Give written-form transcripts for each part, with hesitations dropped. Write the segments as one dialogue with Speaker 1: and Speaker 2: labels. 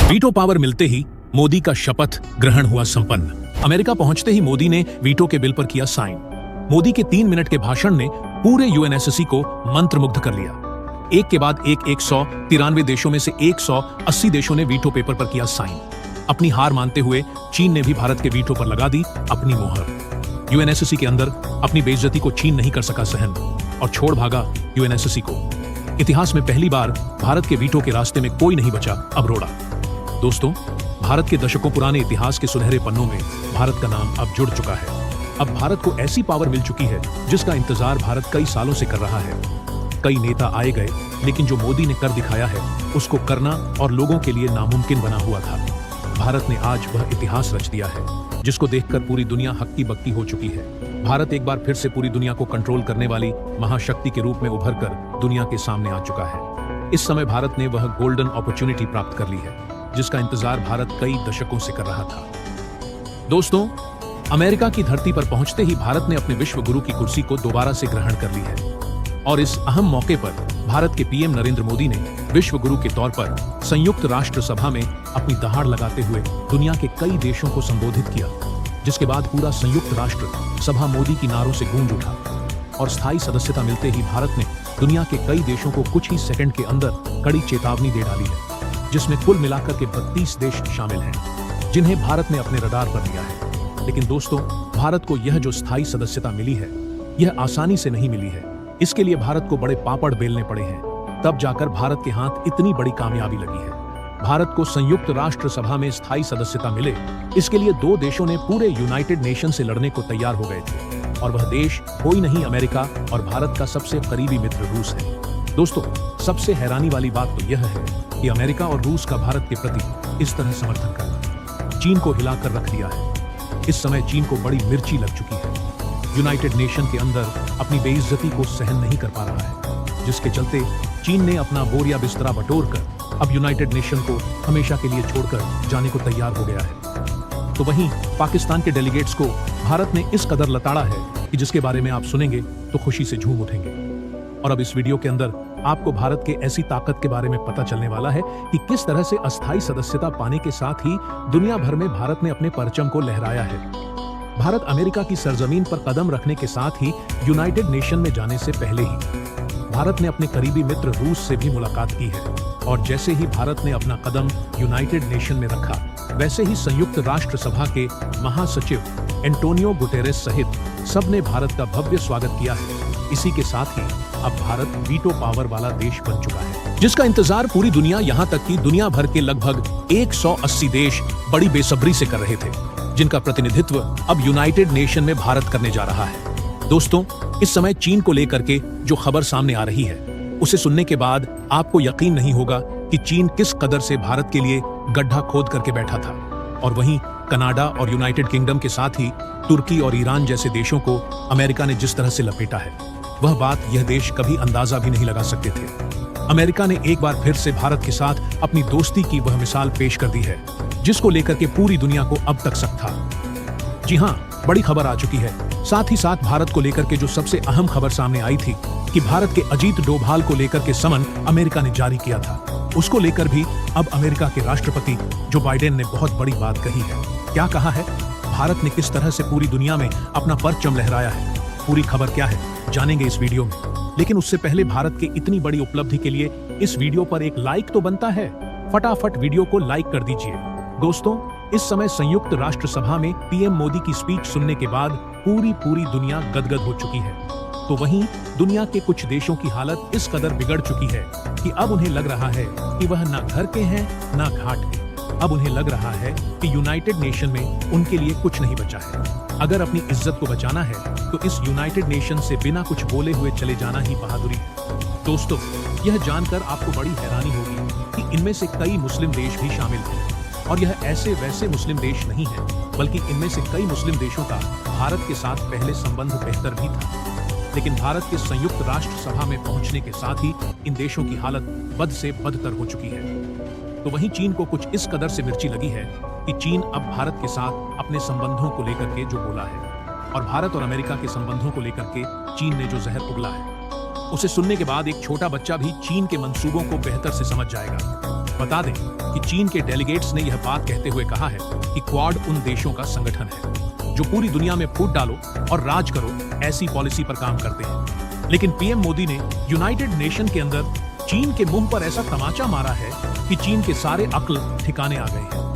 Speaker 1: Veto power मिलते ही मोदी का शपथ ग्रहण हुआ संपन्न। अमेरिका पहुंचते ही मोदी ने वीटो के बिल पर किया साइन। मोदी के 3 मिनट के भाषण ने पूरे यूएनएससी को मंत्रमुग्ध कर लिया। एक के बाद एक 193 देशों में से 180 देशों ने वीटो पेपर पर किया साइन। अपनी हार मानते हुए चीन ने भी भारत के वीटो पर लगा दी अपनी मोहर। यूएनएससी के अंदर अपनी बेइज्जती को चीन नहीं कर सका सहन और छोड़ भागा यूएनएससी को। इतिहास में पहली बार भारत के वीटो के रास्ते में कोई नहीं बचा अब रोड़ा। दोस्तों, भारत के दशकों पुराने इतिहास के सुनहरे पन्नों में भारत का नाम अब जुड़ चुका है। अब भारत को ऐसी पावर मिल चुकी है जिसका इंतजार भारत कई सालों से कर रहा है। कई नेता आए गए, लेकिन जो मोदी ने कर दिखाया है उसको करना और लोगों के लिए नामुमकिन बना हुआ था। भारत ने आज वह इतिहास रच दिया है जिसको देखकर पूरी दुनिया हक्की बक्की हो चुकी है। भारत एक बार फिर से पूरी दुनिया को कंट्रोल करने वाली महाशक्ति के रूप में उभर कर दुनिया के सामने आ चुका है। इस समय भारत ने वह गोल्डन अपॉर्चुनिटी प्राप्त कर ली है जिसका इंतजार भारत कई दशकों से कर रहा था। दोस्तों, अमेरिका की धरती पर पहुंचते ही भारत ने अपने विश्व गुरु की कुर्सी को दोबारा से ग्रहण कर ली है और इस अहम मौके पर भारत के पीएम नरेंद्र मोदी ने विश्व गुरु के तौर पर संयुक्त राष्ट्र सभा में अपनी दहाड़ लगाते हुए दुनिया के कई देशों को संबोधित किया, जिसके बाद पूरा संयुक्त राष्ट्र सभा मोदी की नारों से गूंज उठा और स्थायी सदस्यता मिलते ही भारत ने दुनिया के कई देशों को कुछ ही सेकंड के अंदर कड़ी चेतावनी दे डाली है, जिसमें कुल मिलाकर के 32 देश शामिल हैं जिन्हें भारत ने अपने रडार पर लिया है। लेकिन दोस्तों, भारत को यह जो स्थायी सदस्यता मिली है यह आसानी से नहीं मिली है। इसके लिए भारत को बड़े पापड़ बेलने पड़े हैं, तब जाकर भारत के हाथ इतनी बड़ी कामयाबी लगी है। भारत को संयुक्त राष्ट्र सभा में स्थायी सदस्यता मिले, इसके लिए 2 देशों ने पूरे यूनाइटेड नेशन से लड़ने को तैयार हो गए थे और वह देश कोई नहीं अमेरिका और भारत का सबसे करीबी मित्र रूस है। दोस्तों, सबसे हैरानी वाली बात तो यह है कि अमेरिका और रूस का भारत के प्रति इस तरह समर्थन करना चीन को हिलाकर रख दिया है। इस समय चीन को बड़ी मिर्ची लग चुकी है। यूनाइटेड नेशन के अंदर अपनी बेइज्जती को सहन नहीं कर पा रहा है, जिसके चलते चीन ने अपना बोरिया बिस्तरा बटोरकर अब यूनाइटेड नेशन को हमेशा के लिए छोड़कर जाने को तैयार हो गया है। तो वहीं पाकिस्तान के डेलीगेट्स को भारत ने इस कदर लताड़ा है कि जिसके बारे में आप सुनेंगे तो खुशी से झूम उठेंगे। और अब इस वीडियो के अंदर आपको भारत के ऐसी ताकत के बारे में पता चलने वाला है कि किस तरह से अस्थायी सदस्यता पाने के साथ ही दुनिया भर में भारत ने अपने परचम को लहराया है। भारत अमेरिका की सरजमीन पर कदम रखने के साथ ही यूनाइटेड नेशन में जाने से पहले ही भारत ने अपने करीबी मित्र रूस से भी मुलाकात की है और जैसे ही भारत ने अपना कदम यूनाइटेड नेशन में रखा, वैसे ही संयुक्त राष्ट्र सभा के महासचिव एंटोनियो गुटेरेस सहित सबने भारत का भव्य स्वागत किया है। इसी के साथ ही अब भारत वीटो पावर वाला देश बन चुका है, जिसका इंतजार पूरी दुनिया, यहाँ तक कि दुनिया भर के लगभग 180 देश बड़ी बेसब्री से कर रहे थे, जिनका प्रतिनिधित्व अब यूनाइटेड नेशन में भारत करने जा रहा है। दोस्तों, इस समय चीन को लेकर के जो खबर सामने आ रही है उसे सुनने के बाद आपको यकीन नहीं होगा कि चीन किस कदर से भारत के लिए गड्ढा खोद करके बैठा था और वहीं कनाडा और यूनाइटेड किंगडम के साथ ही तुर्की और ईरान जैसे देशों को अमेरिका ने जिस तरह से लपेटा है, वह बात यह देश कभी अंदाजा भी नहीं लगा सकते थे। अमेरिका ने एक बार फिर से भारत के साथ अपनी दोस्ती की वह मिसाल पेश कर दी है जिसको लेकर के पूरी दुनिया को अब तक शक था। जी हाँ, बड़ी खबर आ चुकी है। साथ ही साथ भारत को लेकर के जो सबसे अहम खबर सामने आई थी कि भारत के अजीत डोभाल को लेकर के समन अमेरिका ने जारी किया था, उसको लेकर भी अब अमेरिका के राष्ट्रपति जो बाइडेन ने बहुत बड़ी बात कही है। क्या कहा है? भारत ने किस तरह से पूरी दुनिया में अपना परचम लहराया है, पूरी खबर क्या है जानेंगे इस वीडियो में। लेकिन उससे पहले भारत के इतनी बड़ी उपलब्धि के लिए इस वीडियो पर एक लाइक तो बनता है। फटाफट वीडियो को लाइक कर दीजिए। दोस्तों, इस समय संयुक्त राष्ट्र सभा में पीएम मोदी की स्पीच सुनने के बाद पूरी दुनिया गदगद हो चुकी है। तो वहीं दुनिया के कुछ देशों की हालत इस कदर बिगड़ चुकी है कि अब उन्हें लग रहा है कि वह ना घर के हैं ना घाट के। अब उन्हें लग रहा है कि यूनाइटेड नेशन में उनके लिए कुछ नहीं बचा है। अगर अपनी इज्जत को बचाना है तो इस यूनाइटेड नेशन से बिना कुछ बोले हुए चले जाना ही बहादुरी है। दोस्तों, यह जानकर आपको बड़ी हैरानी होगी कि इनमें से कई मुस्लिम देश भी शामिल हैं और यह ऐसे वैसे मुस्लिम देश नहीं है, बल्कि इनमें से कई मुस्लिम देशों का भारत के साथ पहले संबंध बेहतर भी था। लेकिन भारत के संयुक्त राष्ट्र सभा में पहुंचने के साथ ही इन देशों की हालत बद से बदतर हो चुकी है। तो वहीं चीन को कुछ इस कदर से मिर्ची लगी है कि चीन अब भारत के साथ अपने संबंधों को लेकर के जो बोला है और भारत और अमेरिका के संबंधों को लेकर के चीन ने जो जहर उगला है उसे सुनने के बाद एक छोटा बच्चा भी चीन के मंसूबों को बेहतर से समझ जाएगा। बता दें कि चीन के डेलीगेट्स ने यह बात कहते हुए कहा है कि क्वाड उन देशों का संगठन है जो पूरी दुनिया में फूट डालो और राज करो ऐसी पॉलिसी पर काम करते हैं। लेकिन पीएम मोदी ने यूनाइटेड नेशन के अंदर चीन के मुंह पर ऐसा तमाचा मारा है कि चीन के सारे अक्ल ठिकाने आ गए हैं।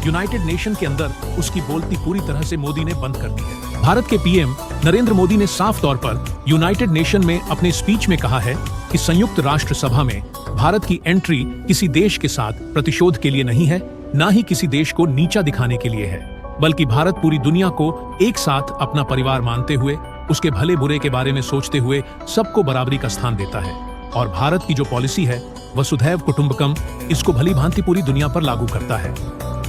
Speaker 1: यूनाइटेड नेशन के अंदर उसकी बोलती पूरी तरह से मोदी ने बंद कर दी है। भारत के पीएम नरेंद्र मोदी ने साफ तौर पर यूनाइटेड नेशन में अपने स्पीच में कहा है कि संयुक्त राष्ट्र सभा में भारत की एंट्री किसी देश के साथ प्रतिशोध के लिए नहीं है, न ही किसी देश को नीचा दिखाने के लिए है, बल्कि भारत पूरी दुनिया को एक साथ अपना परिवार मानते हुए, उसके भले बुरे के बारे में सोचते हुए सबको बराबरी का स्थान देता है। और भारत की जो पॉलिसी है वसुधैव कुटुंबकम, इसको भली भांति पूरी दुनिया पर लागू करता है।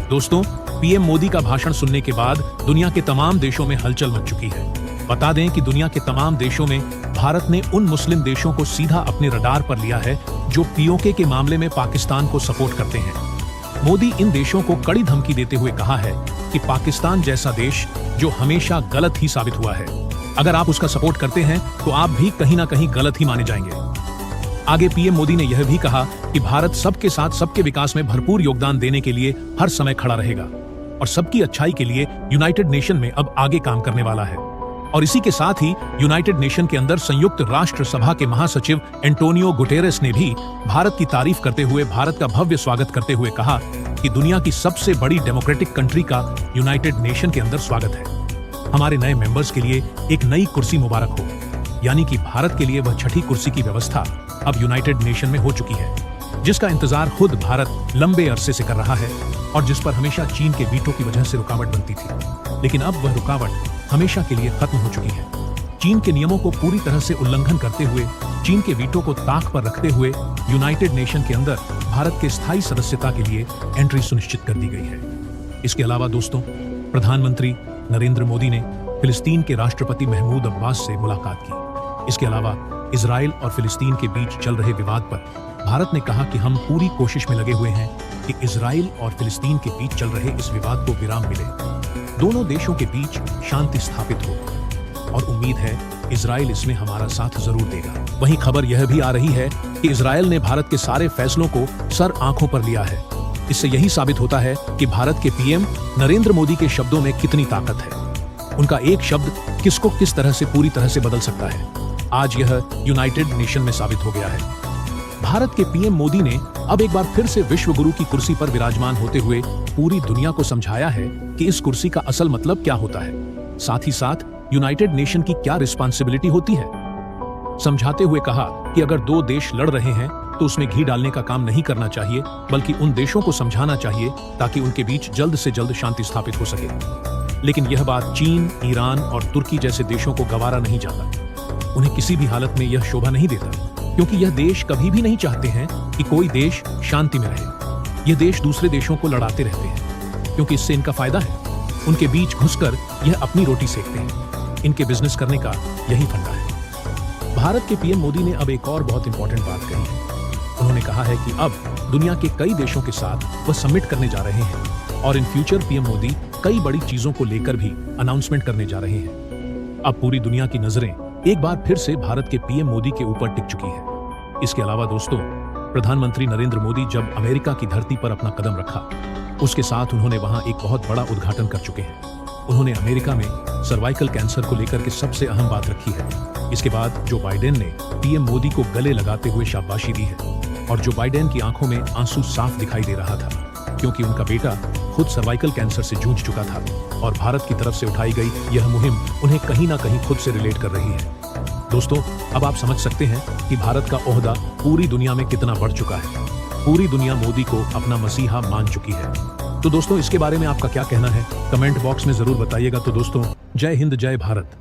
Speaker 1: दोस्तों, पीएम मोदी का भाषण सुनने के बाद दुनिया के तमाम देशों में हलचल मच चुकी है। बता दें कि दुनिया के तमाम देशों में भारत ने उन मुस्लिम देशों को सीधा अपने रडार पर लिया है जो पीओके के मामले में पाकिस्तान को सपोर्ट करते हैं। मोदी इन देशों को कड़ी धमकी देते हुए कहा है कि पाकिस्तान जैसा देश जो हमेशा गलत ही साबित हुआ है, अगर आप उसका सपोर्ट करते हैं तो आप भी कहीं ना कहीं गलत ही माने जाएंगे। आगे पीएम मोदी ने यह भी कहा कि भारत सबके साथ सबके विकास में भरपूर योगदान देने के लिए हर समय खड़ा रहेगा और सबकी अच्छाई के लिए यूनाइटेड नेशन में अब आगे काम करने वाला है। और इसी के साथ ही यूनाइटेड नेशन के अंदर संयुक्त राष्ट्र सभा के महासचिव एंटोनियो गुटेरेस ने भी भारत की तारीफ करते हुए भारत का भव्य स्वागत करते हुए कहा कि दुनिया की सबसे बड़ी डेमोक्रेटिक कंट्री का यूनाइटेड नेशन के अंदर स्वागत है। हमारे नए मेंबर्स के लिए एक नई कुर्सी मुबारक हो। यानी कि भारत के लिए वह छठी कुर्सी की व्यवस्था अब यूनाइटेड नेशन में हो चुकी है, जिसका इंतजार खुद भारत लंबे अरसे से कर रहा है और जिस पर हमेशा चीन के वीटो की वजह से रुकावट बनती थी। लेकिन अब वह रुकावट हमेशा के लिए खत्म हो चुकी है। चीन के नियमों को पूरी तरह से उल्लंघन करते हुए, चीन के वीटो को ताक पर रखते हुए यूनाइटेड नेशन के अंदर भारत के स्थायी सदस्यता के लिए एंट्री सुनिश्चित कर दी गई है। इसके अलावा दोस्तों, प्रधानमंत्री नरेंद्र मोदी ने फिलिस्तीन के राष्ट्रपति महमूद अब्बास से मुलाकात की। इसके अलावा इजराइल और फिलिस्तीन के बीच चल रहे विवाद पर भारत ने कहा कि हम पूरी कोशिश में लगे हुए हैं कि इजराइल और फिलिस्तीन के बीच चल रहे इस विवाद को विराम मिले, दोनों देशों के बीच शांति स्थापित हो और उम्मीद है इजराइल इसमें हमारा साथ जरूर देगा। वहीं खबर यह भी आ रही है कि इजराइल ने भारत के सारे फैसलों को सर आंखों पर लिया है। इससे यही साबित होता है कि भारत के पीएम नरेंद्र मोदी के शब्दों में कितनी ताकत है। उनका एक शब्द किसको किस तरह से पूरी तरह से बदल सकता है, आज यह यूनाइटेड नेशन में साबित हो गया है। भारत के पीएम मोदी ने अब एक बार फिर से विश्व गुरु की कुर्सी पर विराजमान होते हुए पूरी दुनिया को समझाया है कि इस कुर्सी का असल मतलब क्या होता है, साथ ही साथ यूनाइटेड नेशन की क्या रिस्पांसिबिलिटी होती है। समझाते हुए कहा कि अगर दो देश लड़ रहे हैं तो उसमें घी डालने का काम नहीं करना चाहिए, बल्कि उन देशों को समझाना चाहिए ताकि उनके बीच जल्द से जल्द शांति स्थापित हो सके। लेकिन यह बात चीन, ईरान और तुर्की जैसे देशों को गवारा नहीं जाता। उन्हें किसी भी हालत में यह शोभा नहीं देता, क्योंकि यह देश कभी भी नहीं चाहते हैं कि कोई देश शांति में रहे। यह देश दूसरे देशों को लड़ाते रहते हैं, क्योंकि इससे इनका फायदा है। उनके बीच घुसकर यह अपनी रोटी सेकते हैं। इनके बिजनेस करने का यही फंडा है। भारत के पीएम मोदी ने अब एक और बहुत इंपॉर्टेंट बात कही है। उन्होंने कहा है कि अब दुनिया के कई देशों के साथ वह समिट करने जा रहे हैं और इन फ्यूचर पीएम मोदी कई बड़ी चीजों को लेकर भी अनाउंसमेंट करने जा रहे हैं। अब पूरी दुनिया की नजरें एक बार फिर से भारत के पीएम मोदी के ऊपर टिक चुकी है। इसके अलावा दोस्तों, प्रधानमंत्री नरेंद्र मोदी जब अमेरिका की धरती पर अपना कदम रखा, उसके साथ उन्होंने वहां एक बहुत बड़ा उद्घाटन कर चुके हैं। उन्होंने अमेरिका में सर्वाइकल कैंसर को लेकर के सबसे अहम बात रखी है। इसके बाद जो बाइडेन ने पीएम मोदी को गले लगाते हुए शाबाशी दी है और जो बाइडेन की आंखों में आंसू साफ दिखाई दे रहा था, क्योंकि उनका बेटा खुद सर्वाइकल कैंसर से जूझ चुका था और भारत की तरफ से उठाई गई यह मुहिम उन्हें कहीं ना कहीं खुद से रिलेट कर रही है। दोस्तों, अब आप समझ सकते हैं कि भारत का ओहदा पूरी दुनिया में कितना बढ़ चुका है। पूरी दुनिया मोदी को अपना मसीहा मान चुकी है। तो दोस्तों, इसके बारे में आपका क्या कहना है, कमेंट बॉक्स में जरूर बताइएगा। तो दोस्तों, जय हिंद, जय भारत।